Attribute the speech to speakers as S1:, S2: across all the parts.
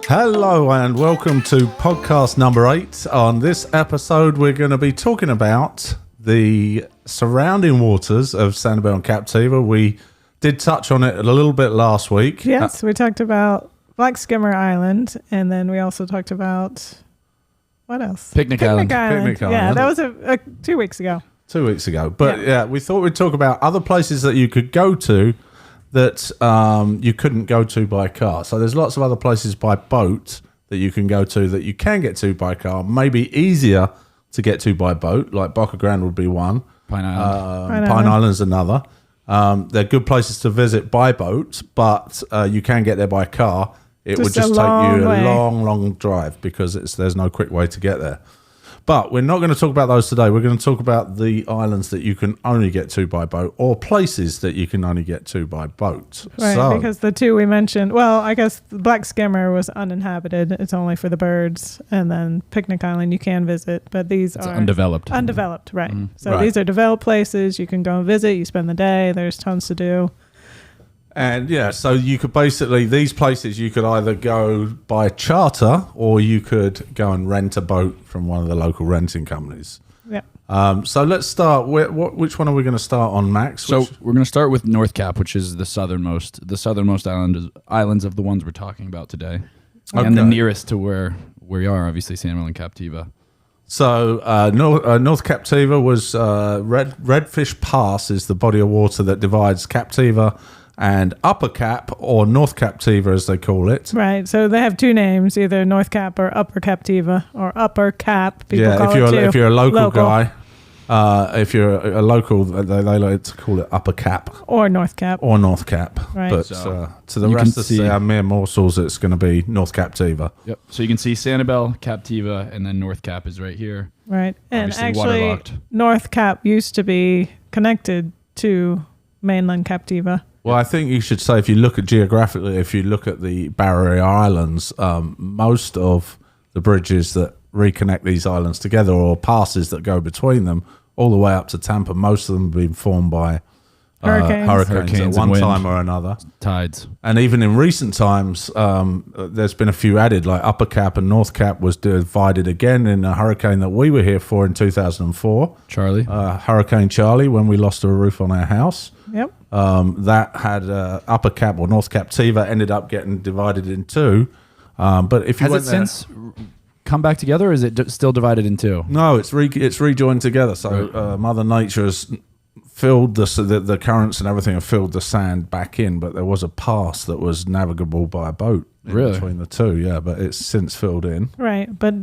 S1: Hello and welcome to podcast number 8. On this episode, we're going to be talking about the surrounding waters of Sanibel Captiva. We did touch on it a little bit last week.
S2: Yes, we talked about Black Skimmer Island, and then we also talked about, what else?
S3: Picnic Island.
S2: Yeah, that was 2 weeks ago.
S1: 2 weeks ago. But yeah, we thought we'd talk about other places that you could go to that you couldn't go to by car. So there's lots of other places by boat that you can go to that you can get to by car. Maybe easier to get to by boat, like Boca Grande would be one.
S3: Pine Island.
S1: Pine Island's another. They're good places to visit by boat, but you can get there by car. It would just take you a long drive because there's no quick way to get there. But we're not going to talk about those today. We're going to talk about the islands that you can only get to by boat or places that you can only get to by boat.
S2: Right, because the two we mentioned, well, I guess the Black Skimmer was uninhabited. It's only for the birds. And then Picnic Island you can visit, but these are
S3: undeveloped.
S2: Undeveloped, right.
S3: Mm-hmm.
S2: So these are developed places. You can go and visit. You spend the day. There's tons to do.
S1: And yeah, so you could basically, these places you could either go by charter or you could go and rent a boat from one of the local renting companies.
S2: Yeah.
S1: So let's start. Which one are we going to start on, Max?
S3: So we're going to start with North Cap, which is the southernmost islands of the ones we're talking about today, and the nearest to where we are, obviously, Sanibel Captiva.
S1: So North Captiva was Redfish Pass is the body of water that divides Captiva and Upper Cap, or North Captiva as they call it.
S2: Right, so they have two names, either North Cap or Upper Captiva, or Upper Cap.
S1: If you're a local guy, if you're a local, they like to call it Upper Cap.
S2: Or North Cap.
S1: Right. But to the rest of the mere morsels, it's going to be North Captiva.
S3: Yep. So you can see Sanibel Captiva, and then North Cap is right here.
S2: Right, and
S3: obviously
S2: actually,
S3: waterlocked. North
S2: Cap used to be connected to mainland Captiva.
S1: Well, I think you should say, if you look at the Barrier Islands, most of the bridges that reconnect these islands together, or passes that go between them, all the way up to Tampa, most of them have been formed by hurricanes at one time or another.
S3: Tides.
S1: And even in recent times, there's been a few added, like Upper Cap and North Cap was divided again in a hurricane that we were here for in 2004.
S3: Charlie.
S1: Hurricane Charlie, when we lost a roof on our house.
S2: Yep.
S1: That had Upper Cap or North Captiva ended up getting divided in two. But if you
S3: has it since come back together, or is it still divided in two?
S1: No, it's rejoined together. So Mother Nature has filled the currents and everything have filled the sand back in. But there was a pass that was navigable by a boat between the two. Yeah, but it's since filled in.
S2: Right, but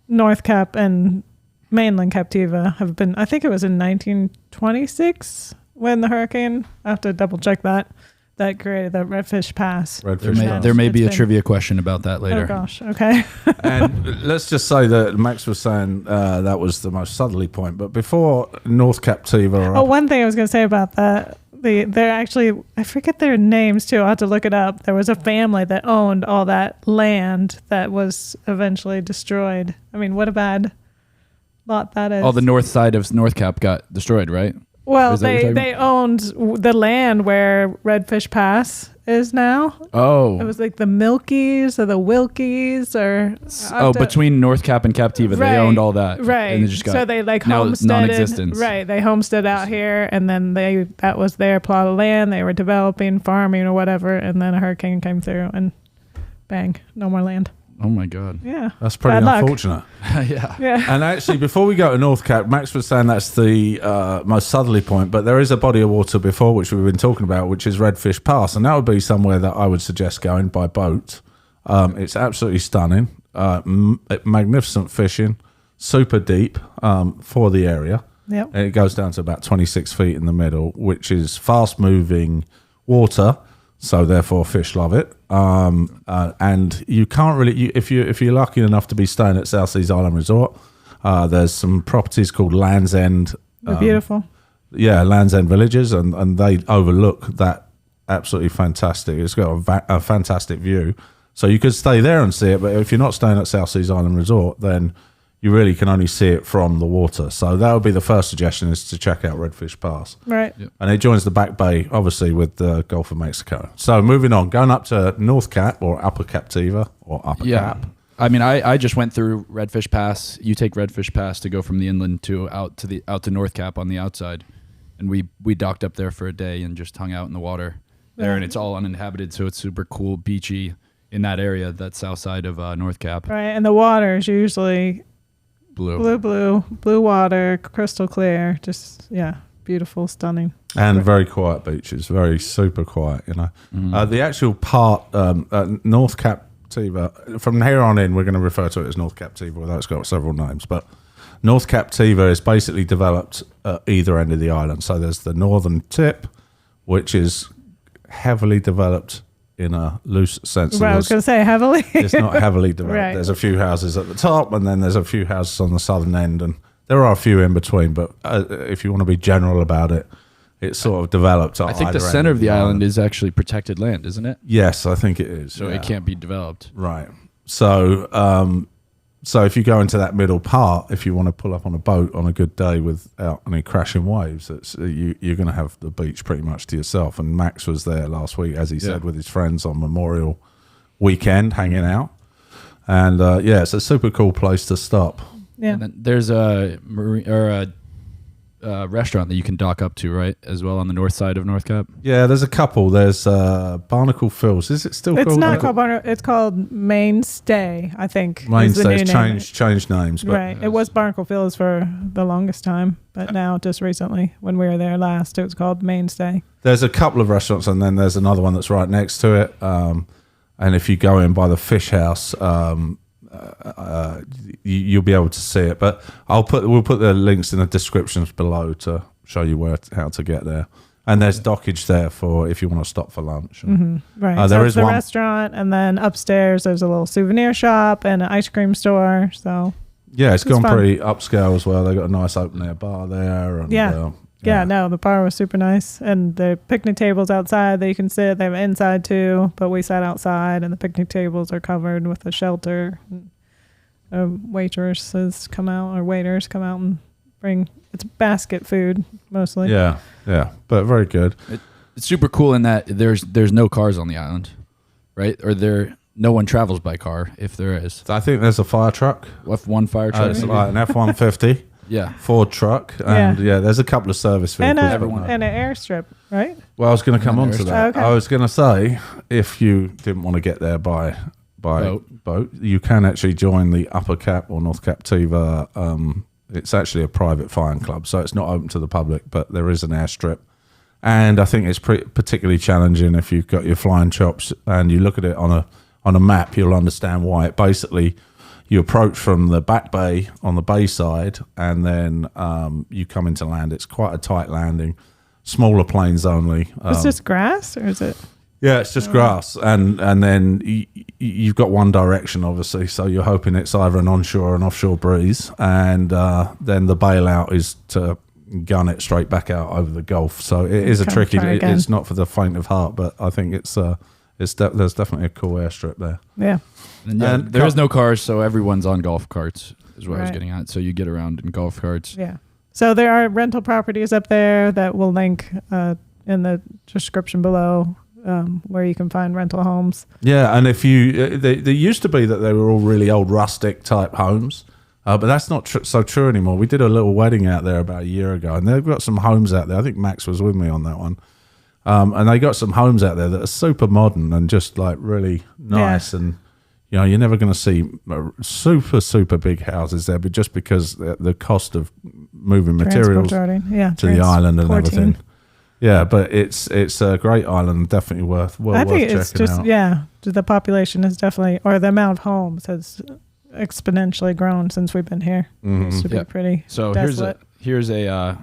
S2: North Cap and mainland Captiva have been. I think it was in 1926. When the hurricane, I have to double check that created the Redfish Pass.
S3: There may be a trivia question about that later.
S2: Oh gosh, okay.
S1: And let's just say that Max was saying that was the most southerly point, but before North Captiva...
S2: one thing I was going to say about that, they're actually, I forget their names too, I'll have to look it up. There was a family that owned all that land that was eventually destroyed. I mean, what a bad lot that is.
S3: Oh, the north side of North Cap got destroyed, right?
S2: Well, they owned the land where Redfish Pass is now.
S3: Oh.
S2: It was like the Milkies or the Wilkies or...
S3: between North Cap and Captiva, they owned all that.
S2: Right.
S3: And they just got
S2: so they like
S3: homesteaded. Non-existence.
S2: Right. They homesteaded out here, and then that was their plot of land. They were developing, farming or whatever, and then a hurricane came through and bang, no more land.
S3: Oh my God.
S2: Yeah.
S1: That's pretty unfortunate.
S3: Yeah.
S1: And actually, before we go to North Cap, Max was saying that's the most southerly point, but there is a body of water before which we've been talking about, which is Redfish Pass, and that would be somewhere that I would suggest going by boat. It's absolutely stunning, magnificent fishing, super deep for the area.
S2: Yep.
S1: And it goes down to about 26 feet in the middle, which is fast-moving water. So therefore, fish love it, and you can't really. If you're lucky enough to be staying at South Seas Island Resort, there's some properties called Land's End.
S2: They're beautiful.
S1: Yeah, Land's End Villages, and they overlook that absolutely fantastic. It's got a fantastic view, so you could stay there and see it. But if you're not staying at South Seas Island Resort, then you really can only see it from the water. So that would be the first suggestion, is to check out Redfish Pass.
S2: Right.
S3: Yep.
S1: And it joins the Back Bay, obviously, with the Gulf of Mexico. So moving on, going up to North Cap or Upper Captiva or Upper Cap.
S3: I mean, I just went through Redfish Pass. You take Redfish Pass to go from the inland to out to North Cap on the outside, and we docked up there for a day and just hung out in the water there, and it's all uninhabited, so it's super cool, beachy in that area, that south side of North Cap.
S2: Right, and the water is usually blue water, crystal clear, just beautiful, stunning,
S1: and very quiet beaches, very super quiet. The actual part North Captiva, from here on in, we're going to refer to it as North Captiva, although it's got several names. But North Captiva is basically developed at either end of the island. So there's the northern tip, which is heavily developed in a loose sense.
S2: Well, I was going to say heavily.
S1: It's not heavily developed.
S2: Right.
S1: There's a few houses at the top, and then there's a few houses on the southern end, and there are a few in between. But if you want to be general about it, it's sort of developed.
S3: I think the center of the island is actually protected land, isn't it?
S1: Yes, I think it is.
S3: So it can't be developed.
S1: Right. So, so if you go into that middle part, if you want to pull up on a boat on a good day without any crashing waves, you're going to have the beach pretty much to yourself. And Max was there last week, as he said, with his friends on Memorial Weekend, hanging out. And it's a super cool place to stop.
S2: Yeah.
S3: And then there's a restaurant that you can dock up to, right, as well, on the north side of North Cap.
S1: Yeah, there's a couple. There's Barnacle Phil's. Is it still called?
S2: It's not called Barnacle. It's called Mainstay, I think.
S1: Mainstay's changed names. But
S2: right. It was Barnacle Phil's for the longest time, but now just recently, when we were there last, it was called Mainstay.
S1: There's a couple of restaurants, and then there's another one that's right next to it. And if you go in by the fish house, you'll be able to see it. But we'll put the links in the descriptions below to show you how to get there. And there's dockage there for if you want to stop for lunch.
S2: Right. So there is the restaurant, and then upstairs there's a little souvenir shop and an ice cream store. So
S1: it's gone pretty upscale as well. They got a nice open air bar there. And,
S2: no, the bar was super nice, and the picnic tables outside that you can sit. They have inside too, but we sat outside, and the picnic tables are covered with a shelter. Waiters come out and bring, it's basket food mostly.
S1: Yeah, but very good.
S3: It's super cool in that there's no cars on the island, right? Or no one travels by car, if there is.
S1: I think there's a fire truck.
S3: F1 fire truck.
S1: It's like an F-150.
S3: Yeah,
S1: Ford truck, and there's a couple of service vehicles,
S2: and an airstrip, right?
S1: Well, I was going to come on to that.
S2: Okay.
S1: I was going to say, if you didn't want to get there by boat, you can actually join the Upper Cap or North Captiva. It's actually a private flying club, so it's not open to the public, but there is an airstrip, and I think it's particularly challenging if you've got your flying chops and you look at it on a map. You'll understand why. It basically, you approach from the back bay on the bay side, and then you come into land. It's quite a tight landing, smaller planes only.
S2: It's just grass, or is it?
S1: Yeah, it's just grass, and then you've got one direction, obviously, so you're hoping it's either an onshore or an offshore breeze, and then the bailout is to gun it straight back out over the Gulf. So it is a tricky. It's not for the faint of heart, but I think there's definitely a cool airstrip there.
S2: Yeah.
S3: And there is no cars, so everyone's on golf carts, is what I was getting at. So you get around in golf carts.
S2: Yeah. So there are rental properties up there that we'll link in the description below, where you can find rental homes. Yeah,
S1: and if you, they used to be that they were all really old rustic type homes, but that's not so true anymore. We did a little wedding out there about a year ago, and they've got some homes out there. I think Max was with me on that one. And they got some homes out there that are super modern and just like really nice. And, you're never going to see super, super big houses there, but just because the cost of moving materials to the island and everything. Yeah, but it's a great island, definitely worth checking out. I think it's just, the population is definitely, or the amount of homes has exponentially grown since we've been here.
S2: It's to be pretty
S3: So
S2: desolate.
S3: here's a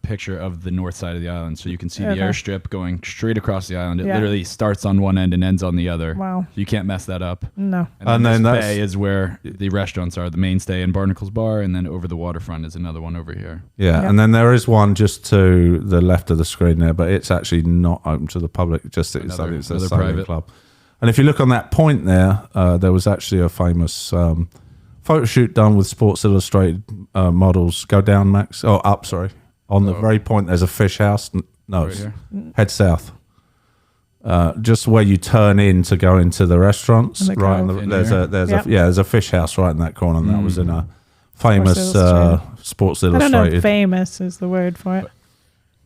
S3: picture of the north side of the island, so you can see the airstrip going straight across the island. It literally starts on one end and ends on the other.
S2: Wow.
S3: You can't mess that up.
S2: No.
S3: And then this bay is where the restaurants are, the Mainstay and Barnacle's Bar, and then over the waterfront is another one over here.
S1: And then there is one just to the left of the screen there, but it's actually not open to the public. It's a sailing club. And if you look on that point there, there was actually a famous photo shoot done with Sports Illustrated models. Go down, Max. Oh, up, sorry. On the very point, there's a fish house. No,
S3: Right
S1: head south. Just where you turn in to go into the restaurants.
S2: In the
S1: Right.
S2: cove.
S1: There's a fish house right in that corner. And that was in a famous Sports
S2: I don't
S1: Illustrated.
S2: know if famous is the word for it.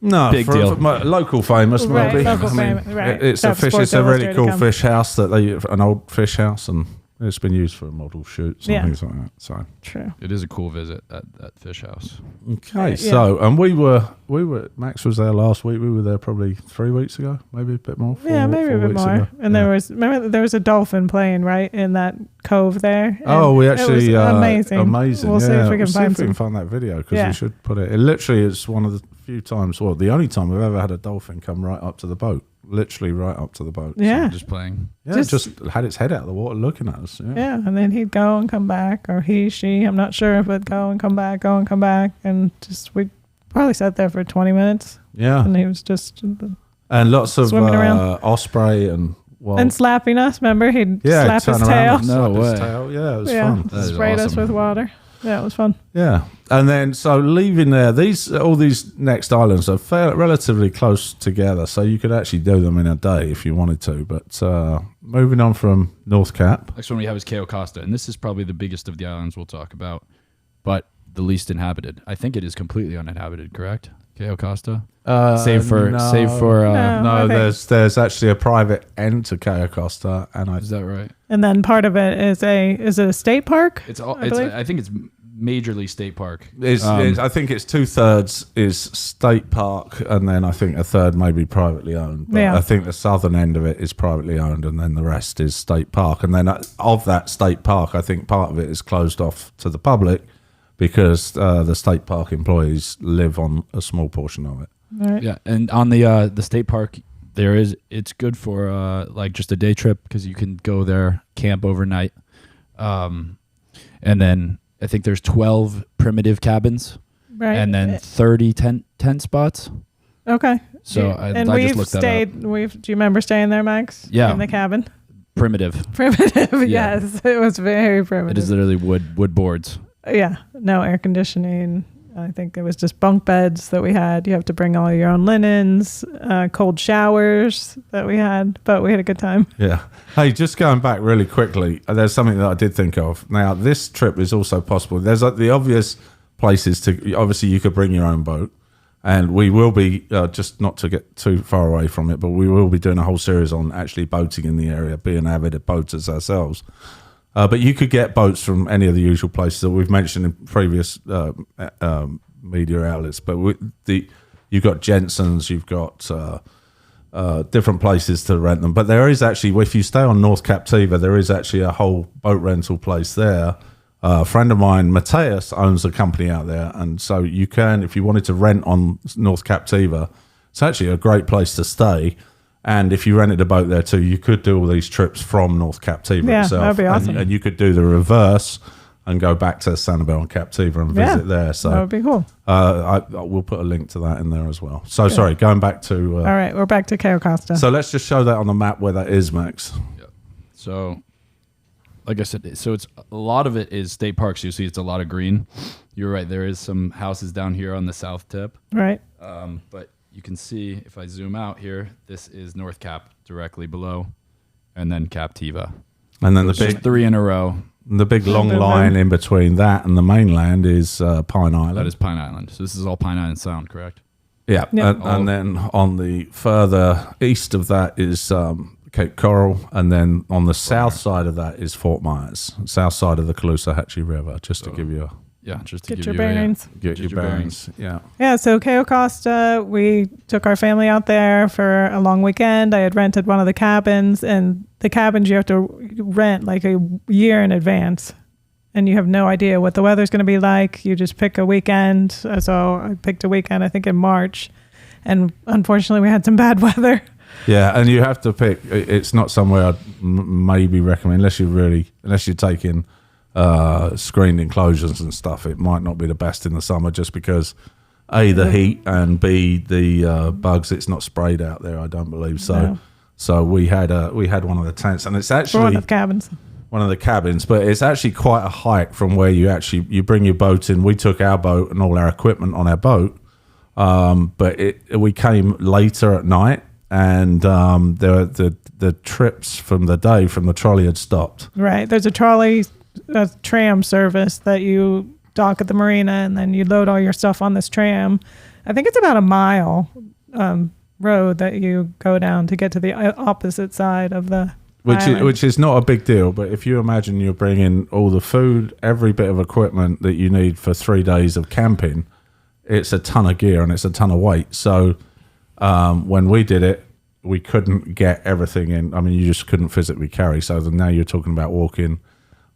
S1: No,
S3: Big deal.
S1: Local famous,
S2: Right,
S1: maybe.
S2: local famous, right.
S1: It's
S2: That's
S1: a fish.
S2: Sports
S1: It's a really
S2: Illustrated
S1: cool
S2: come.
S1: fish house an old fish house, and it's been used for model shoots and things like that. So
S2: True.
S3: It is a cool visit at that fish house.
S1: okay, so and we were Max was there last week. We were there probably 3 weeks ago, maybe a bit more.
S2: Maybe a bit
S1: weeks
S2: more.
S1: ago.
S2: And there was a dolphin playing right in that cove there.
S1: Oh, we
S2: it
S1: actually
S2: was amazing.
S1: Amazing.
S2: We'll see if we can find some.
S1: find that video because we should put it. It literally is one of the few times, well, the only time we've ever had a dolphin come right up to the boat. Literally right up to the boat.
S2: Yeah.
S3: Just playing.
S1: Yeah, just had its head out of the water looking at us.
S2: Yeah, and then he'd go and come back, or she, I'm not sure, but go and come back, and just we probably sat there for 20 minutes.
S1: Yeah.
S2: And he was just
S1: And lots of
S2: swimming around.
S1: osprey and
S2: and slapping us. Remember, he'd slap his
S1: turn
S2: tail.
S1: around and
S3: No
S1: slap his
S3: way.
S1: tail. Yeah, it was fun.
S3: That is
S2: Sprayed us
S3: awesome.
S2: with water. Yeah, it was fun.
S1: Yeah, and then so leaving there, all these next islands are relatively close together, so you could actually do them in a day if you wanted to. But moving on from North Cap,
S3: Next one we have is Chao Costa, and this is probably the biggest of the islands we'll talk about, but the least inhabited. I think it is completely uninhabited. Correct? Chao Costa. Save for
S1: no,
S2: I
S1: there's actually a private end to Chao Costa, and
S3: Is that right?
S2: And then part of it is it a state park?
S3: It's all.
S2: believe?
S3: I think it's majorly state park.
S1: I think it's 2/3 is state park, and then I think a third may be privately owned. But
S2: Yeah.
S1: I think the southern end of it is privately owned, and then the rest is state park. And then of that state park, I think part of it is closed off to the public because the state park employees live on a small portion of it.
S2: Right.
S3: Yeah, and on the state park, it's good for like just a day trip because you can go there, camp overnight, and then I think there's 12 primitive cabins,
S2: Right.
S3: and then 30 tent spots.
S2: Okay.
S3: So
S2: and
S3: I
S2: we've
S3: just looked that
S2: stayed. Do you remember staying there, Max?
S3: Yeah.
S2: In the cabin.
S3: Primitive.
S2: Primitive.
S3: Yeah.
S2: Yes, it was very
S3: It
S2: primitive.
S3: is literally wood boards.
S2: Yeah. No air conditioning. I think it was just bunk beds that we had. You have to bring all your own linens, cold showers that we had, but we had a good time.
S1: Yeah. Hey, just going back really quickly, there's something that I did think of. Now, this trip is also possible. There's the obvious places to, obviously, you could bring your own boat. And we will be, just not to get too far away from it, but we will be doing a whole series on actually boating in the area, being avid boaters ourselves. But you could get boats from any of the usual places that we've mentioned in previous media outlets. But you've got Jensen's, you've got different places to rent them. But there is actually, if you stay on North Captiva, there is actually a whole boat rental place there. A friend of mine, Mateus, owns a company out there. And so you can, if you wanted to rent on North Captiva, it's actually a great place to stay. And if you rented a boat there too, you could do all these trips from North Captiva itself.
S2: That'd be awesome.
S1: And you could do the reverse and go back to Sanibel and Captiva and visit there. So
S2: that would be cool.
S1: we'll put a link to that in there as well. So sorry, going back to...
S2: All right, we're back to Chao Costa.
S1: So let's just show that on the map where that is, Max.
S3: Yeah. So, like I said, it's a lot of it is state parks. You see, it's a lot of green. You're right. There is some houses down here on the south tip.
S2: Right.
S3: But you can see if I zoom out here, this is North Cap directly below, and then Captiva.
S1: And then
S3: It's just 3 in a row.
S1: the big long line in between that and the mainland is Pine Island.
S3: That is Pine Island. So this is all Pine Island Sound, correct?
S1: Yeah.
S2: Yep.
S1: And then on the further east of that is Cape Coral, and then on the south side of that is Fort Myers, south side of the Caloosahatchee River, just to give you
S3: Just to
S2: Get
S3: give
S2: your
S3: you
S2: bearings.
S1: get your bearings. Yeah.
S2: Yeah, so Chao Costa, we took our family out there for a long weekend. I had rented one of the cabins, and the cabins you have to rent like a year in advance, and you have no idea what the weather's going to be like. You just pick a weekend. So I picked a weekend, I think in March, and unfortunately we had some bad weather.
S1: Yeah, and you have to pick. It's not somewhere I'd maybe recommend unless you're taking screened enclosures and stuff. It might not be the best in the summer just because A, the heat, and B, the bugs. It's not sprayed out there, I don't believe. So
S2: No.
S1: so we had one of the tents, and it's
S2: For one
S1: actually
S2: of the cabins.
S1: one of the cabins, but it's actually quite a hike from where you bring your boat in. We took our boat and all our equipment on our boat, but we came later at night, and the trips from the day from the trolley had stopped.
S2: Right, there's a tram service that you dock at the marina, and then you load all your stuff on this tram. I think it's about a mile road that you go down to get to the opposite side of the
S1: which is not a big deal, but if you imagine you're bringing all the food, every bit of equipment that you need for 3 days of camping, it's a ton of gear and it's a ton of weight. So when we did it, we couldn't get everything in. I mean, you just couldn't physically carry. So now you're talking about walking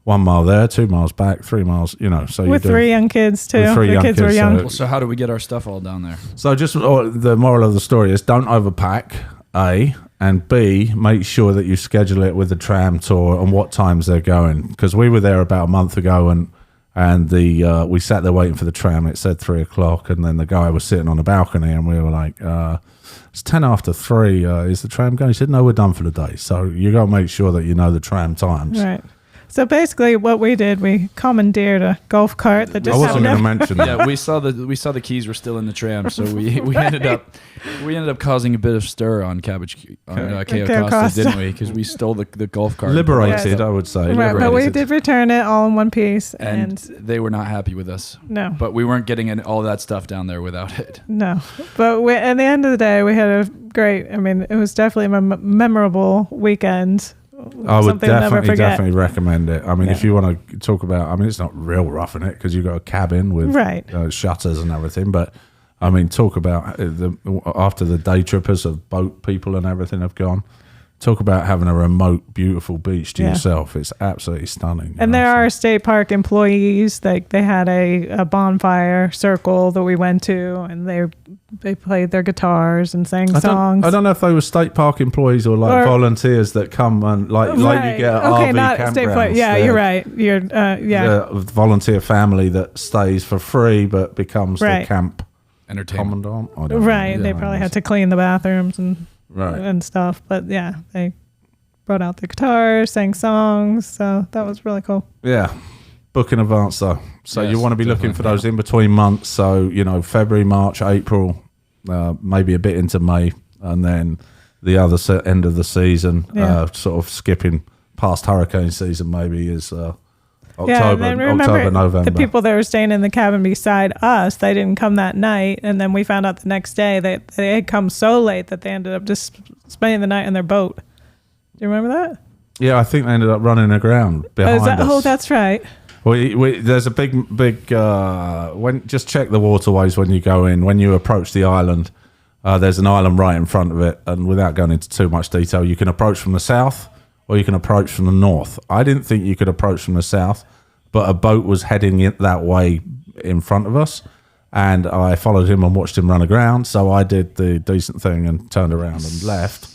S1: 1 mile there, 2 miles back, 3 miles, So
S2: with 3 young kids too.
S1: The
S2: kids were young.
S3: So how do we get our stuff all down there?
S1: So just the moral of the story is don't overpack, A, and B, make sure that you schedule it with the tram tour and what times they're going. Because we were there about a month ago and we sat there waiting for the tram. It said 3 o'clock, and then the guy was sitting on the balcony, and we were like, it's 10 after 3. Is the tram going? He said, no, we're done for the day. So you got to make sure that you know the tram times.
S2: Right. So basically, what we did, we commandeered a golf cart that just.
S1: I wasn't going to mention that.
S3: Yeah, we saw the keys were still in the tram, so we ended up causing a bit of stir on Cabbage Key Costa, didn't we? Because we stole the golf cart.
S1: Liberated, I would say.
S2: Right, but we did return it all in one piece,
S3: and they were not happy with us.
S2: No,
S3: but we weren't getting all that stuff down there without it.
S2: No, but at the end of the day, we had a great. I mean, it was definitely a memorable weekend.
S1: I would definitely recommend it. I mean, if you want to talk about, I mean, it's not real roughing it because you've got a cabin with shutters and everything. But I mean, talk about after the day trippers of boat people and everything have gone. Talk about having a remote, beautiful beach to yourself. It's absolutely stunning.
S2: And there are state park employees. They had a bonfire circle that we went to, and they played their guitars and sang songs.
S1: I don't know if they were state park employees or volunteers that come and like you get at RV
S2: not
S1: campgrounds.
S2: State park. Yeah, you're right. You're
S1: the volunteer family that stays for free but becomes the camp
S3: entertainment.
S1: Commandant.
S2: Right. They probably had to clean the bathrooms and stuff, but they brought out the guitars, sang songs, so that was really cool.
S1: Book in advance though, so you want to be looking for those in between months, so February, March, April, maybe a bit into May, and then the other end of the season, sort of skipping past hurricane season maybe is October,
S2: and remember,
S1: October, November.
S2: The people that were staying in the cabin beside us, they didn't come that night, and then we found out the next day that they had come so late that they ended up just spending the night in their boat. Do you remember that?
S1: Yeah, I think they ended up running aground behind us.
S2: Oh, that's right.
S1: There's a big. Just check the waterways when you go in. When you approach the island, there's an island right in front of it, and without going into too much detail, you can approach from the south or you can approach from the north. I didn't think you could approach from the south, but a boat was heading that way in front of us, and I followed him and watched him run aground. So I did the decent thing and turned around and left.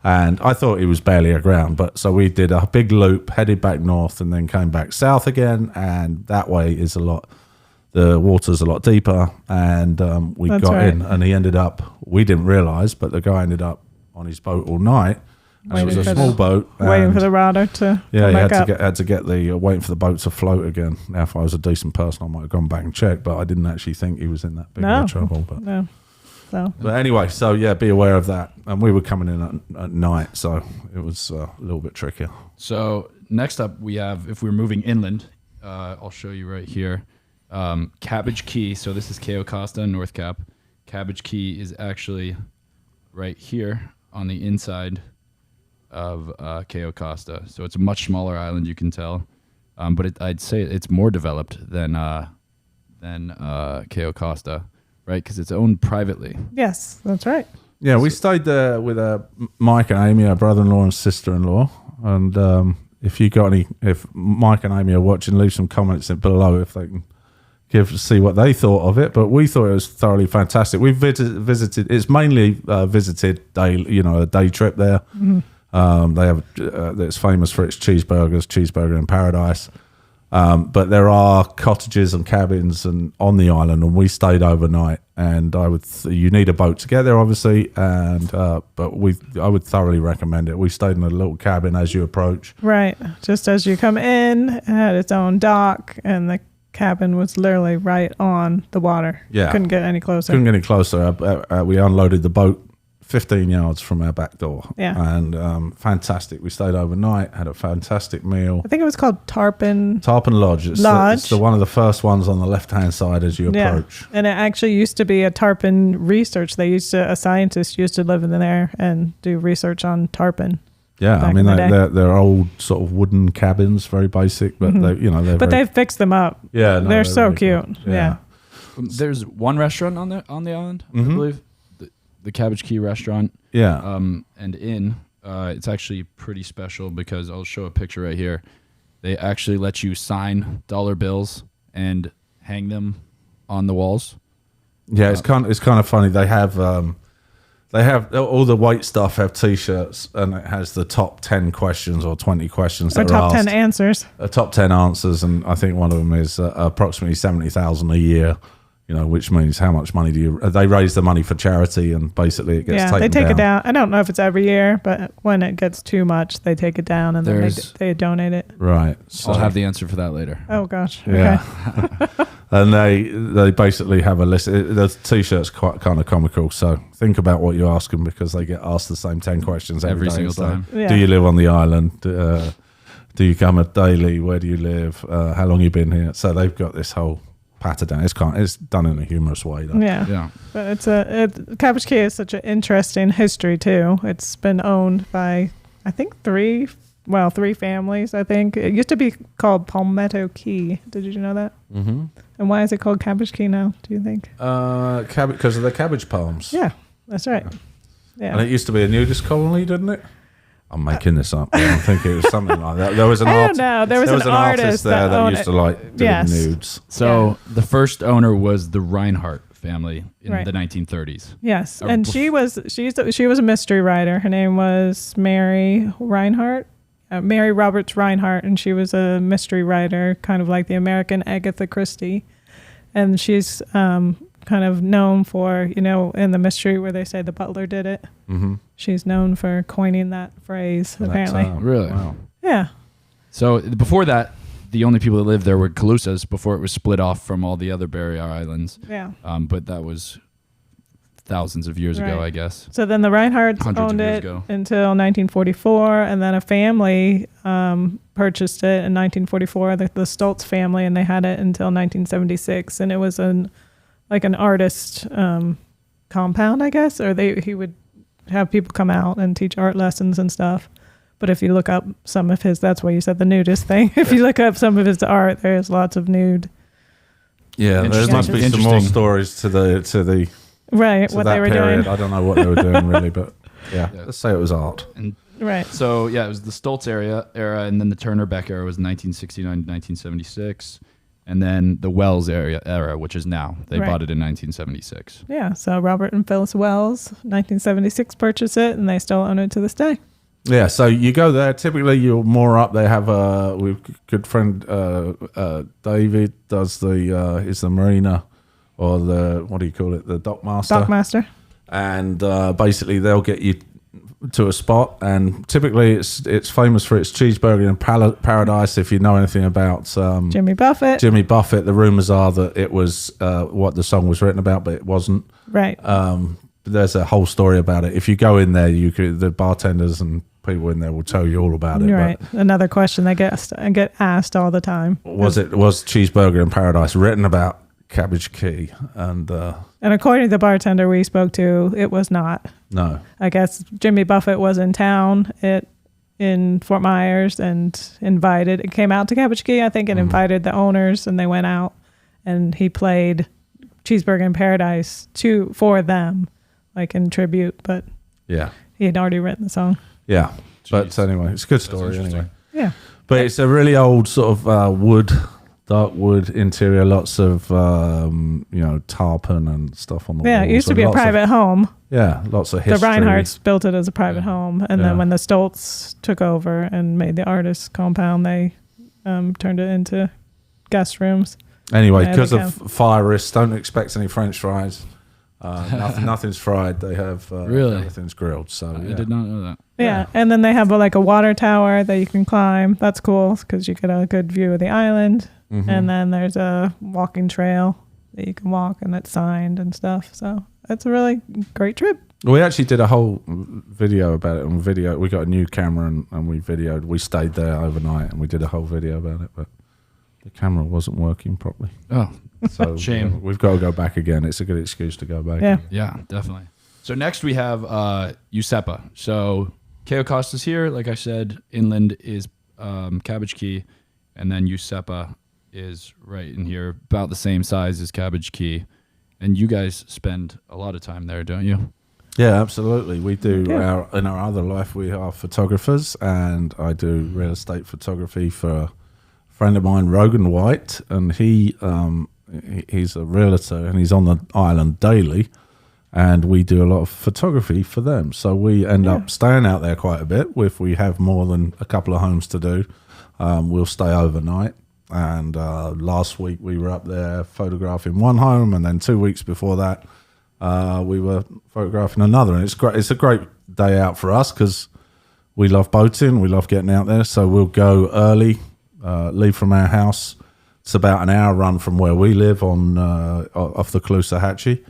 S1: And I thought he was barely aground, but so we did a big loop, headed back north, and then came back south again. And that way is the water's a lot deeper. And we got in, and he ended up. We didn't realize, but the guy ended up on his boat all night. And it was a small boat,
S2: waiting for the rudder to.
S1: Yeah, he had to get the waiting for the boat to float again. Now, if I was a decent person, I might have gone back and checked, but I didn't actually think he was in that big of trouble. But
S2: no. So.
S1: But anyway, be aware of that. And we were coming in at night, so it was a little bit trickier.
S3: So next up, we have, if we're moving inland, I'll show you right here, Cabbage Key. So this is Chao Costa and North Cap. Cabbage Key is actually right here on the inside of Chao Costa. So it's a much smaller island, you can tell. But I'd say it's more developed than Chao Costa. Right, because it's owned privately.
S2: Yes, that's right.
S1: Yeah, we stayed there with Mike and Amy, our brother-in-law and sister-in-law. And if Mike and Amy are watching, leave some comments below if they can see what they thought of it. But we thought it was thoroughly fantastic. We visited. It's mainly visited a day trip there. Mm-hmm. They have it's famous for its cheeseburger in paradise. But there are cottages and cabins and on the island, and we stayed overnight. And you need a boat to get there, obviously. And but I would thoroughly recommend it. We stayed in a little cabin as you approach.
S2: Right, just as you come in, it had its own dock, and the cabin was literally right on the water.
S1: Yeah,
S2: couldn't get any closer.
S1: We unloaded the boat 15 yards from our back door.
S2: Yeah.
S1: And fantastic. We stayed overnight, had a fantastic meal.
S2: I think it was called Tarpon
S1: Lodge. It's one of the first ones on the left-hand side as you approach.
S2: And it actually used to be a tarpon research. A scientist used to live in there and do research on tarpon.
S1: Yeah, I mean, they're old sort of wooden cabins, very basic, but they've fixed them up. Yeah. No,
S2: they're so cute. Yeah.
S3: There's one restaurant on the island, I believe. The Cabbage Key Restaurant, and Inn. It's actually pretty special because I'll show a picture right here. They actually let you sign dollar bills and hang them on the walls.
S1: Yeah, it's kind of funny. They have all the white stuff have T-shirts, and it has the top 10 questions or 20 questions.
S2: Or top 10 answers.
S1: Top 10 answers, and I think one of them is approximately 70,000 a year. Which means how much money they raise the money for charity, and basically it gets taken down. Yeah, they take it down.
S2: I don't know if it's every year, but when it gets too much, they take it down and then they donate it.
S1: Right.
S3: So I'll have the answer for that later.
S2: Oh gosh.
S1: Yeah. Okay. And they basically have a list. The T-shirt's quite kind of comical. So think about what you ask them, because they get asked the same 10 questions every single time. Yeah. Do you live on the island? Do you come daily? Where do you live? How long you been here? So they've got this whole patter down. It's done in a humorous way, though.
S2: Yeah. But Cabbage Key is such an interesting history too. It's been owned by, I think, three families. I think it used to be called Palmetto Key. Did you know that? Mm-hmm. And why is it called Cabbage Key now, do you think?
S1: Because of the cabbage palms.
S2: Yeah, that's right. Yeah.
S1: And it used to be a nudist colony, didn't it? I'm making this up. I don't think it was something like that. There was an
S2: I don't know. There was an artist
S1: there that used to like doing nudes.
S3: So the first owner was the Reinhardt family in the 1930s.
S2: Yes, and she was a mystery writer. Her name was Mary Reinhardt. Mary Roberts Reinhardt, and she was a mystery writer, kind of like the American Agatha Christie. And she's kind of known for, in the mystery where they say the butler did it. Mm-hmm. She's known for coining that phrase, apparently.
S3: Really?
S2: Wow. Yeah.
S3: So before that, the only people that lived there were Calusas before it was split off from all the other barrier islands.
S2: Yeah.
S3: But that was thousands of years ago, I guess.
S2: So then the Reinhardts owned it until 1944, and then a family purchased it in 1944, the Stoltz family, and they had it until 1976, and it was an artist compound, I guess, or he would have people come out and teach art lessons and stuff. But if you look up some of his, that's why you said the nudist thing. If you look up some of his art, there's lots of nude.
S1: Yeah, there must be some more stories to the
S2: right, what they were
S1: period.
S2: doing.
S1: I don't know what they were doing really, but yeah, let's say it was art.
S2: Right.
S3: So yeah, it was the Stoltz era, and then the Turner Beck era was 1969 to 1976. And then the Wells era, which is now. They bought it in 1976.
S2: Yeah, so Robert and Phyllis Wells, 1976, purchased it, and they still own it to this day.
S1: Yeah, so you go there. Typically, you're more up. They have we've good friend David does is the marina, or the, what do you call it, the dockmaster.
S2: Dockmaster.
S1: And basically, they'll get you to a spot, and typically it's famous for its cheeseburger in paradise. If you know anything about
S2: Jimmy Buffett,
S1: the rumors are that it was what the song was written about, but it wasn't.
S2: Right.
S1: There's a whole story about it. If you go in there, the bartenders and people in there will tell you all about it.
S2: Right. But another question they get asked all the time.
S1: Was cheeseburger in paradise written about Cabbage Key? And
S2: according to the bartender we spoke to, it was not.
S1: No.
S2: I guess Jimmy Buffett was in town in Fort Myers and it came out to Cabbage Key, I think, and invited the owners, and they went out, and he played Cheeseburger in Paradise for them, like in tribute, but
S1: yeah,
S2: he had already written the song.
S1: Yeah. Jeez. But anyway, it's a good story anyway.
S2: Yeah.
S1: But it's a really old sort of dark wood interior, lots of tarpon and stuff on the walls.
S2: Yeah, it used to be a private home.
S1: Yeah, lots of history.
S2: The Reinhardts built it as a private home, and then when the Stoltz took over and made the artist compound, they turned it into guest rooms.
S1: Anyway, because of fire risk, don't expect any French fries. Nothing's fried. They have
S3: really
S1: everything's grilled. So
S3: I did not know that.
S2: Yeah, and then they have a water tower that you can climb. That's cool because you get a good view of the island. Mm-hmm. And then there's a walking trail that you can walk, and it's signed and stuff. So it's a really great trip.
S1: We actually did a whole video about it on video. We got a new camera and we videoed. We stayed there overnight and we did a whole video about it, but the camera wasn't working properly.
S3: Oh,
S1: so
S3: shame.
S1: We've got to go back again. It's a good excuse to go back.
S3: Yeah, definitely. So next we have Yucatan. So Chao Costa's here. Like I said, inland is Cabbage Key, and then Yucatan is right in here, about the same size as Cabbage Key. And you guys spend a lot of time there, don't you?
S1: Yeah, absolutely. We do. In our other life, we are photographers, and I do real estate photography for a friend of mine, Rogan White, and he's a realtor, and he's on the island daily, and we do a lot of photography for them. So we end up staying out there quite a bit. If we have more than a couple of homes to do, we'll stay overnight. And last week we were up there photographing one home, and then 2 weeks before that, we were photographing another. And it's great. It's a great day out for us because we love boating. We love getting out there. So we'll go early, leave from our house. It's about an hour run from where we live on off the Caloosahatchee.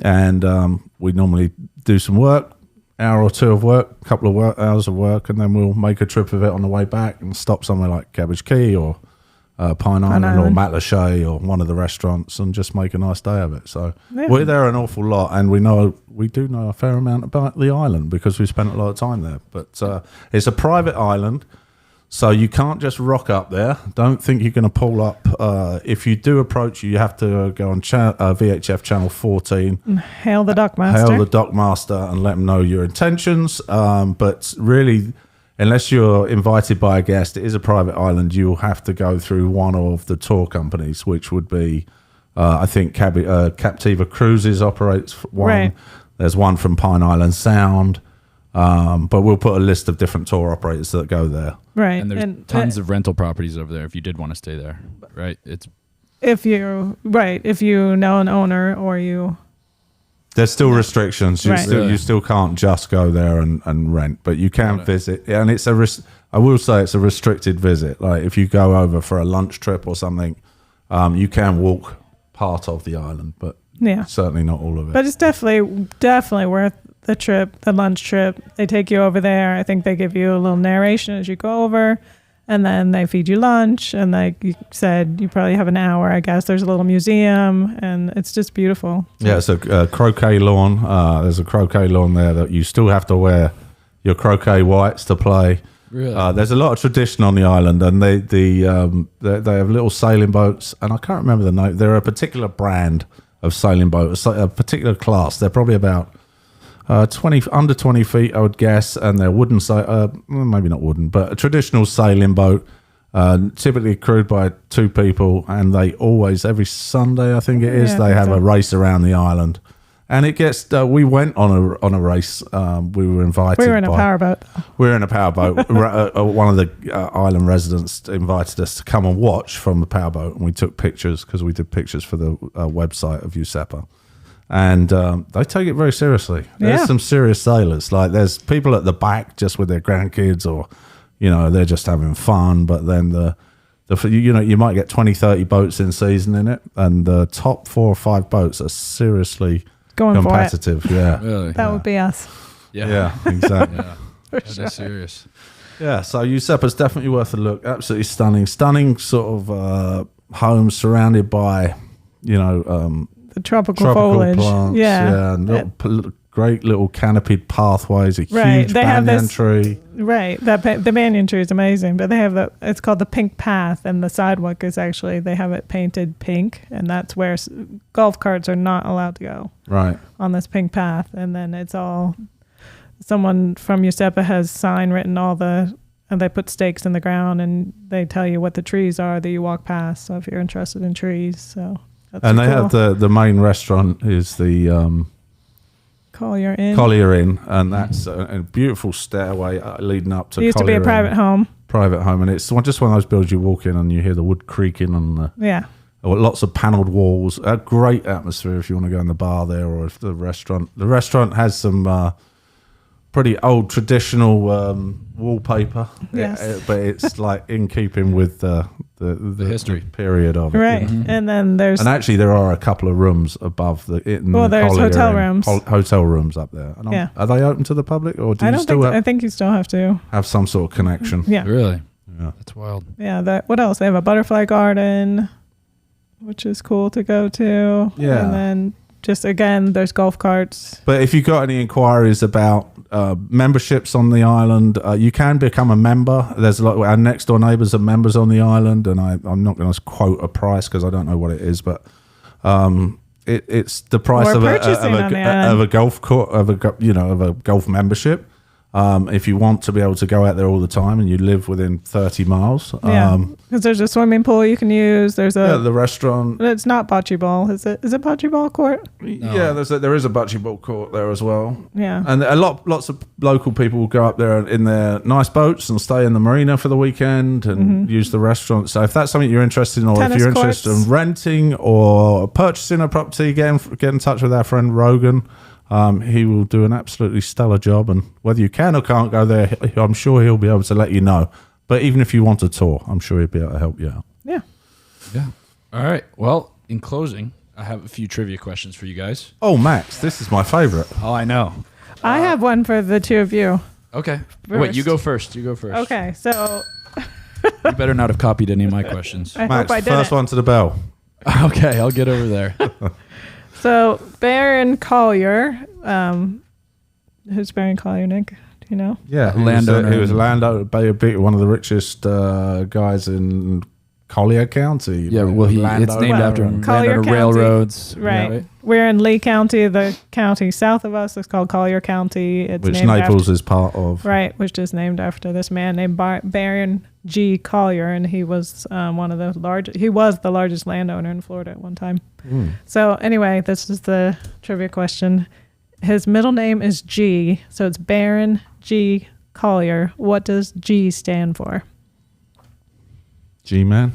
S1: And we normally do some work, hour or two of work, a couple of hours of work, and then we'll make a trip of it on the way back and stop somewhere like Cabbage Key or Pine Island or Matlacha or one of the restaurants and just make a nice day of it. So we're there an awful lot, and we do know a fair amount about the island because we spent a lot of time there. But it's a private island, so you can't just rock up there. Don't think you're going to pull up. If you do approach, you have to go on VHF channel 14.
S2: And hail the dockmaster.
S1: Hail the dockmaster and let them know your intentions. But really, unless you're invited by a guest, it is a private island. You'll have to go through one of the tour companies, which would be, I think, Captiva Cruises operates one. Right. There's one from Pine Island Sound. But we'll put a list of different tour operators that go there.
S2: Right.
S3: And there's tons of rental properties over there if you did want to stay there. Right.
S2: If you know an owner or you.
S1: There's still restrictions. You still can't just go there and rent, but you can visit. And it's I will say it's a restricted visit. Like if you go over for a lunch trip or something, you can walk part of the island, but certainly not all of it.
S2: But it's definitely worth the trip, the lunch trip. They take you over there. I think they give you a little narration as you go over, and then they feed you lunch. And like you said, you probably have an hour, I guess. There's a little museum, and it's just beautiful. Yeah,
S1: it's a croquet lawn. There's a croquet lawn there that you still have to wear your croquet whites to play.
S3: Really?
S1: There's a lot of tradition on the island, and they have little sailing boats, and I can't remember the name. They're a particular brand of sailing boat, a particular class. They're probably about under 20 feet, I would guess, and they're wooden, maybe not wooden, but a traditional sailing boat, typically crewed by two people, and they always, every Sunday, I think it is, they have a race around the island. And it gets, we went on a race, we were invited.
S2: We were in a powerboat.
S1: We were in a powerboat. One of the island residents invited us to come and watch from the powerboat, and we took pictures, because we did pictures for the website of Yucatan. And they take it very seriously. There's some serious sailors. Like there's people at the back just with their grandkids, or they're just having fun. But then you might get 20, 30 boats in season in it, and the top 4 or 5 boats are seriously competitive. Yeah,
S3: really?
S2: That would be us.
S1: Yeah, exactly.
S3: Yeah, that's serious.
S1: Yeah, so Yucata's definitely worth a look. Absolutely stunning sort of home surrounded by
S2: the tropical foliage,
S1: plants, great little canopied pathways, a huge banyan tree.
S2: Right, the banyan tree is amazing, but they have it's called the pink path, and the sidewalk is actually, they have it painted pink, and that's where golf carts are not allowed to go.
S1: Right.
S2: On this pink path, and then it's all, someone from Yucatan has sign written and they put stakes in the ground, and they tell you what the trees are that you walk past, so if you're interested in trees, so.
S1: And they have the main restaurant is the
S2: Collier Inn.
S1: Collier Inn, and that's a beautiful stairway leading up to.
S2: It used to be a private home.
S1: private home, and it's just one of those buildings you walk in and you hear the wood creaking on the lots of panelled walls. A great atmosphere if you want to go in the bar there, or if the restaurant has some pretty old traditional wallpaper.
S2: Yes.
S1: But it's like in keeping with the
S3: history
S1: period of it.
S2: Right. And then there's...
S1: And actually there are a couple of rooms above the...
S2: there's hotel rooms.
S1: Hotel rooms up there. And are they open to the public, or
S2: I think you still have to
S1: have some sort of connection?
S2: Yeah.
S3: Really?
S1: Yeah.
S3: That's wild.
S2: Yeah. What else? They have a butterfly garden, which is cool to go to.
S1: Yeah.
S2: And then just, again, there's golf carts.
S1: But if you've got any inquiries about memberships on the island, you can become a member. There's a lot. Our next door neighbours are members on the island, and I'm not going to quote a price because I don't know what it is, but it's the price of a golf court, of a golf membership. If you want to be able to go out there all the time and you live within 30 miles.
S2: Because there's a swimming pool you can use. There's
S1: the restaurant.
S2: It's not bocce ball. Is it bocce ball court?
S1: No. Yeah, there is a bocce ball court there as well.
S2: Yeah.
S1: And lots of local people will go up there in their nice boats and stay in the marina for the weekend and use the restaurant. So if that's something you're interested in, or if you're interested in renting or purchasing a property, get in touch with our friend Rogan. He will do an absolutely stellar job, and whether you can or can't go there, I'm sure he'll be able to let you know. But even if you want a tour, I'm sure he'll be able to help you out.
S2: Yeah.
S3: Yeah. All right. Well, in closing, I have a few trivia questions for you guys.
S1: Oh, Max, this is my favorite.
S3: Oh, I know.
S2: I have one for the two of you.
S3: Okay.
S2: First.
S3: Wait, you go first.
S2: Okay, so...
S3: You better not have copied any of my questions.
S2: I
S1: Max,
S2: hope I didn't.
S1: first one to the bell.
S3: Okay, I'll get over there.
S2: So, Baron Collier, who's Baron Collier, Nick? Do you know?
S1: Yeah,
S3: landowner.
S1: He was a landowner, one of the richest guys in Collier County.
S3: Yeah, well, it's named after him.
S2: Collier
S3: Landowner railroads.
S2: Right.
S3: Right.
S2: We're in Lee County. The county south of us is called Collier County. It's
S1: which
S2: named
S1: Naples is part of.
S2: Right, which is named after this man named Baron G. Collier, and he was He was the largest landowner in Florida at one time. So anyway, this is the trivia question. His middle name is G, so it's Baron G. Collier. What does G stand for?
S1: G-Man?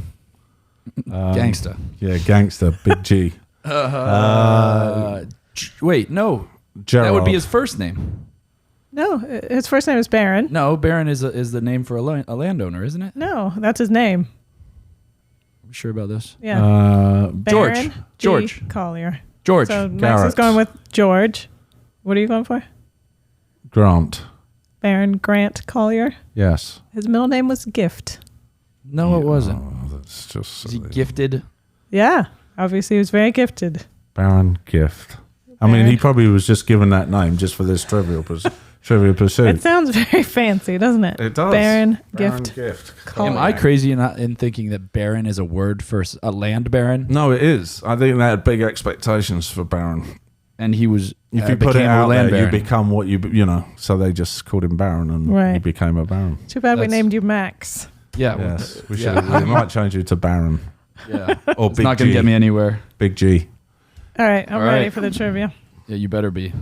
S3: Gangsta.
S1: Yeah, gangster, big G.
S3: Wait, no.
S1: Gerald.
S3: That would be his first name.
S2: No, his first name is Baron.
S3: No, Baron is the name for a landowner, isn't it?
S2: No, that's his name.
S3: Are we sure about this?
S2: Yeah.
S3: George.
S2: Baron
S3: George.
S2: G. Collier.
S3: George.
S2: So Max
S1: Garrett.
S2: is going with George. What are you going for?
S1: Grant.
S2: Baron Grant Collier.
S1: Yes.
S2: His middle name was Gift.
S3: No, it wasn't.
S1: Oh, that's just
S3: Is he gifted?
S2: Yeah, obviously he was very gifted.
S1: Baron Gift. I mean, he probably was just given that name just for this trivial pursuit.
S2: It sounds very fancy, doesn't it?
S1: It does.
S2: Baron
S1: Gift.
S2: Collier.
S3: Am I crazy in thinking that baron is a word for a land baron?
S1: No, it is. I think they had big expectations for Baron.
S3: And he was.
S1: If you put it
S3: became a
S1: out
S3: land
S1: there, you
S3: baron.
S1: become what you know. So they just called him Baron, and he became a Baron.
S2: Too bad we
S3: That's-
S2: named you Max.
S3: Yeah.
S1: Yes, we should.
S3: Yeah.
S1: We might change you to Baron
S3: Yeah.
S1: or
S3: It's
S1: Big
S3: not going
S1: G.
S3: to get me anywhere.
S1: Big G.
S2: All right, I'm
S3: All
S2: ready
S3: right.
S2: for the trivia.
S3: Yeah, you better be.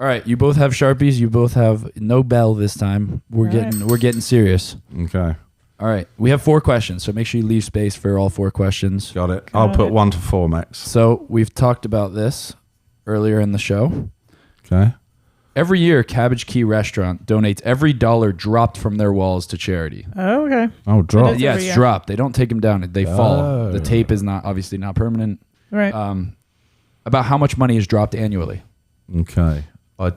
S3: All right, you both have Sharpies. You both have no bell this time. We're getting serious.
S1: Okay,
S3: All right, we have 4 questions, so make sure you leave space for all 4 questions.
S1: got it. I'll put 1 to 4, Max.
S3: So we've talked about this earlier in the show.
S1: Okay.
S3: Every year, Cabbage Key Restaurant donates every dollar dropped from their walls to charity.
S2: Oh, okay.
S1: Oh, drop.
S2: is
S3: Yeah,
S2: every
S3: it's
S2: year.
S3: dropped. They don't take them down. They fall.
S1: Oh.
S3: The tape is obviously not permanent.
S2: Right.
S3: About how much money is dropped annually?
S1: Okay.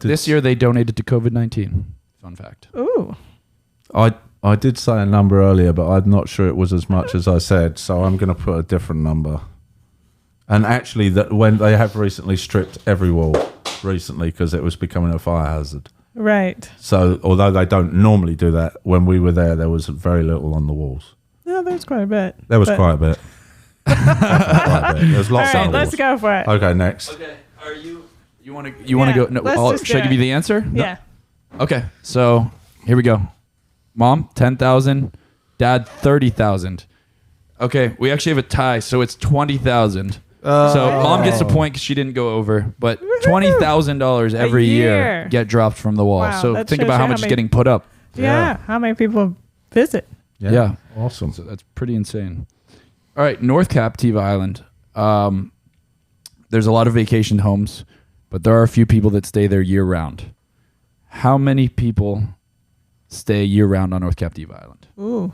S3: This year, they donated to COVID-19. Fun fact.
S2: Ooh.
S1: I did say a number earlier, but I'm not sure it was as much as I said, so I'm going to put a different number. And actually, when they have recently stripped every wall recently because it was becoming a fire hazard.
S2: Right.
S1: So although they don't normally do that, when we were there was very little on the walls.
S2: No, there's quite a bit.
S1: There was quite a bit. There's
S2: All
S1: lots
S2: right,
S1: on the
S2: let's
S1: walls.
S2: go for it.
S1: Okay, next.
S3: Okay, are you want to go? No,
S2: let's just
S3: should I
S2: do
S3: give you
S2: it.
S3: the answer?
S2: Yeah.
S3: Okay, so here we go. Mom, 10,000. Dad, 30,000. Okay, we actually have a tie, so it's 20,000. So mom gets a point because she didn't go over, but $20,000 every year
S2: year.
S3: get dropped from the wall.
S2: Wow,
S3: so
S2: that
S3: think
S2: shows
S3: about
S2: you
S3: how
S2: how
S3: much is
S2: many-
S3: getting put up.
S2: Yeah. How many people visit.
S3: Yeah.
S1: Awesome.
S3: So that's pretty insane. All right, North Captiva Island. There's a lot of vacation homes, but there are a few people that stay there year round. How many people stay year round on North Captiva Island?
S2: Ooh.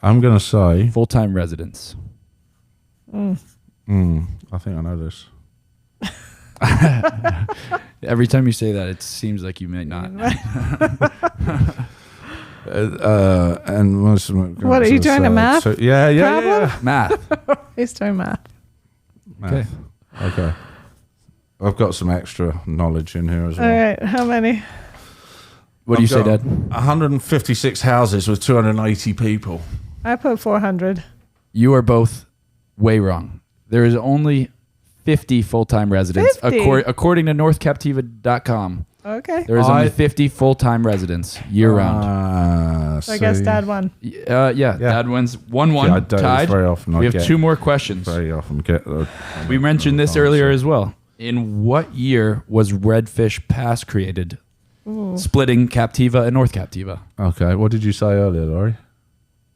S1: I'm going to say...
S3: Full-time residents.
S1: I think I know this.
S3: Every time you say that, it seems like you may not.
S1: And
S2: what, are you trying to math?
S1: So, yeah.
S3: Math.
S2: He's trying math.
S1: Okay. I've got some extra knowledge in here as well.
S2: All right, how many?
S3: What do you say, Dad?
S1: 156 houses with 280 people.
S2: I put 400.
S3: You are both way wrong. There is only 50 full-time residents.
S2: 50?
S3: According to northcaptiva.com.
S2: Okay.
S3: There is only 50 full-time residents year-round.
S2: So I guess Dad won.
S3: Yeah, Dad wins 1-1,
S1: Yeah, I don't
S3: tied.
S1: very often
S3: We have 2 more questions.
S1: Very often get
S3: We mentioned this earlier as well. In what year was Redfish Pass created?
S2: Ooh.
S3: Splitting Captiva and North Captiva.
S1: Okay, what did you say earlier, Laurie?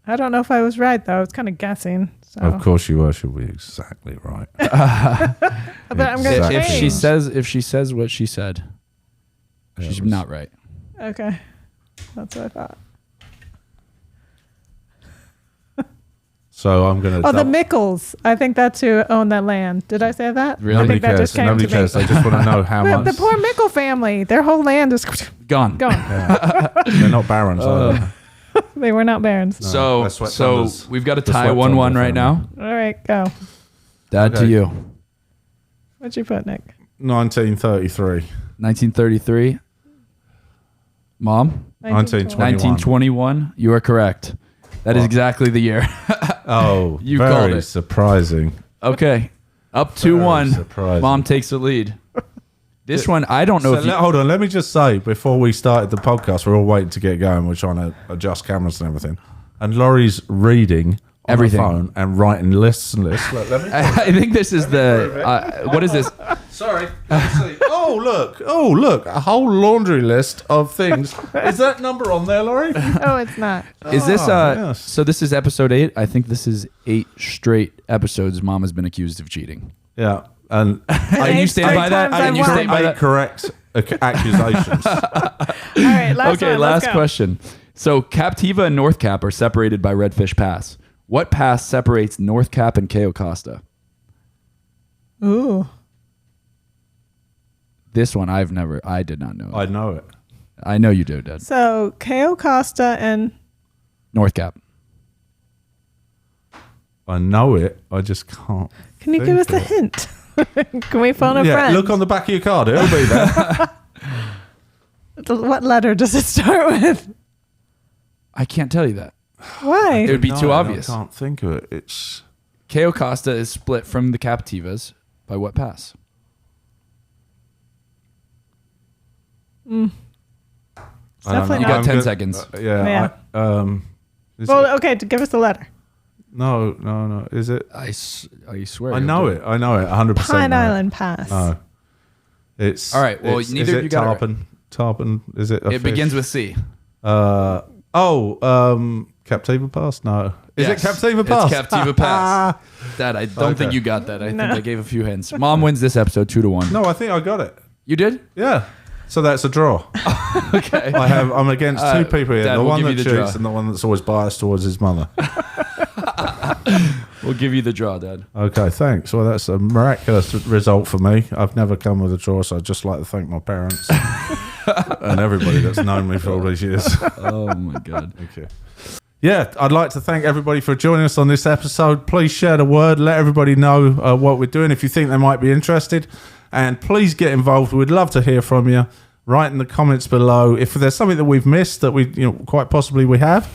S2: I don't know if I was right, though. I was kind of guessing. So.
S1: Of course you were. She'll be exactly right.
S2: But I'm going to
S3: If
S2: change.
S3: she says what she said, she's not right.
S2: Okay. That's what I thought.
S1: So I'm going to...
S2: Oh, the Mickles. I think that's who owned that land. Did I say that?
S3: Really?
S2: I
S1: Nobody
S2: think that
S1: cares.
S2: just came
S1: Nobody
S2: to me.
S1: cares. They just want to know how much.
S2: The poor Mickle family. Their whole land is
S3: Gone.
S2: gone.
S1: Yeah. They're not barons, are they?
S2: They were not barons.
S1: No,
S3: So we've got a
S1: The
S3: tie
S1: Sweat
S3: 1-1
S1: Thunder
S3: right now.
S2: All right, go.
S3: Dad, to
S1: Okay.
S3: you.
S2: What'd you put, Nick?
S1: 1933.
S3: 1933. Mom?
S1: 1920.
S3: 1921. You are correct. That is
S1: What?
S3: exactly the year.
S1: Oh,
S3: You
S1: very
S3: called it.
S1: surprising.
S3: Okay. Up
S1: Very
S3: 2-1.
S1: surprising.
S3: Mom takes the lead. This one, I don't know
S1: So
S3: if you...
S1: hold on, let me just say, before we started the podcast, we're all waiting to get going. We're trying to adjust cameras and everything. And Laurie's reading on
S3: Everything.
S1: her phone and writing lists and lists. Look, let me
S3: I think this is the... what is this?
S1: Sorry. Let me see. Oh, look. A whole laundry list of things. Is that number on there, Laurie?
S2: Oh, it's not.
S3: Is this...
S1: yes.
S3: So this is episode 8. I think this is 8 straight episodes Mom has been accused of cheating.
S1: Yeah. And
S3: And you stand by that?
S2: times I
S3: And you
S2: won.
S3: stand by
S1: 8
S3: that?
S1: correct accusations.
S2: All right, last
S3: Okay,
S2: one.
S3: last
S2: Let's go.
S3: question. So Captiva and North Cap are separated by Redfish Pass. What pass separates North Cap and Chao Costa?
S2: Ooh.
S3: This one I did not know.
S1: I know it.
S3: I know you do, Dad.
S2: So, Chao Costa and...
S3: North Cap.
S1: I know it. I just can't.
S2: Can you give us a hint? Can we phone a
S1: Yeah,
S2: friend?
S1: look on the back of your card. It'll be there.
S2: What letter does it start with?
S3: I can't tell you that.
S2: Why?
S3: It would be too
S1: No,
S3: obvious.
S1: I can't think of it. It's...
S3: Chao Costa is split from the Captivas by what pass?
S2: It's
S1: I don't
S2: definitely
S1: know.
S3: You
S2: not.
S3: got 10 seconds.
S1: Yeah.
S2: Yeah.
S1: Is
S2: Well,
S1: it?
S2: okay, to give us the letter.
S1: No. Is it?
S3: I swear.
S1: I know it. 100%.
S2: Pine
S1: know it.
S2: Island Pass.
S1: No. It's...
S3: All right, well,
S1: it's,
S3: neither
S1: is
S3: of you
S1: it
S3: got it right.
S1: Tarpon? Is it a
S3: It
S1: fish?
S3: begins with C.
S1: Captiva Pass? No. Is
S3: Yes,
S1: it Captiva Pass?
S3: It's Captiva Pass. Dad, I don't think
S1: Okay.
S3: you got that. I
S2: No.
S3: think I gave a few hints. Mom wins this episode 2-1.
S1: No, I think I got it.
S3: You did?
S1: Yeah. So that's a draw.
S3: Okay.
S1: I'm against two people here.
S3: Dad,
S1: the
S3: we'll
S1: one
S3: give
S1: that
S3: you the
S1: cheats
S3: draw.
S1: and the one that's always biased towards his mother.
S3: We'll give you the draw, Dad.
S1: Okay, thanks. Well, that's a miraculous result for me. I've never come with a draw, so I'd just like to thank my parents and everybody that's known me for all these years.
S3: Oh, my God.
S1: Thank you. Yeah, I'd like to thank everybody for joining us on this episode. Please share the word. Let everybody know what we're doing if you think they might be interested. And please get involved. We'd love to hear from you. Write in the comments below if there's something that we've missed that we, quite possibly we have.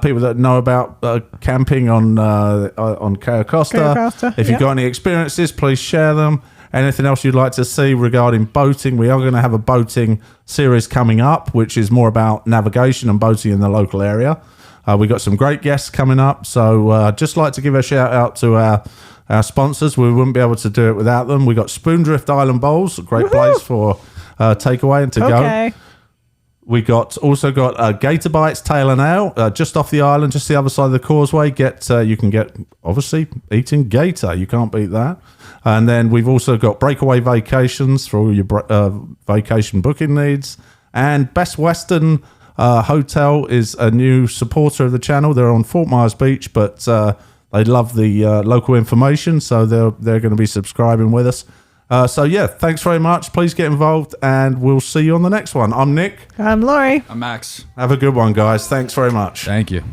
S1: People that know about camping on Chao Costa.
S2: Chao Costa,
S1: If you've
S2: yep.
S1: got any experiences, please share them. Anything else you'd like to see regarding boating? We are going to have a boating series coming up, which is more about navigation and boating in the local area. We've got some great guests coming up. So just like to give a shout out to our sponsors. We wouldn't be able to do it without them. We've got Spoondrift Island Bowls, a great
S2: Woohoo!
S1: place for takeaway and to go.
S2: Okay.
S1: We also got GatorBites Tail and Ale just off the island, just the other side of the causeway. You can get obviously eating gator. You can't beat that. And then we've also got Breakaway Vacations for all your vacation booking needs. And Best Western Hotel is a new supporter of the channel. They're on Fort Myers Beach, but they love the local information, so they're going to be subscribing with us. So yeah, thanks very much. Please get involved, and we'll see you on the next one. I'm Nick.
S2: I'm Laurie.
S3: I'm Max.
S1: Have a good one, guys. Thanks very much.
S3: Thank you.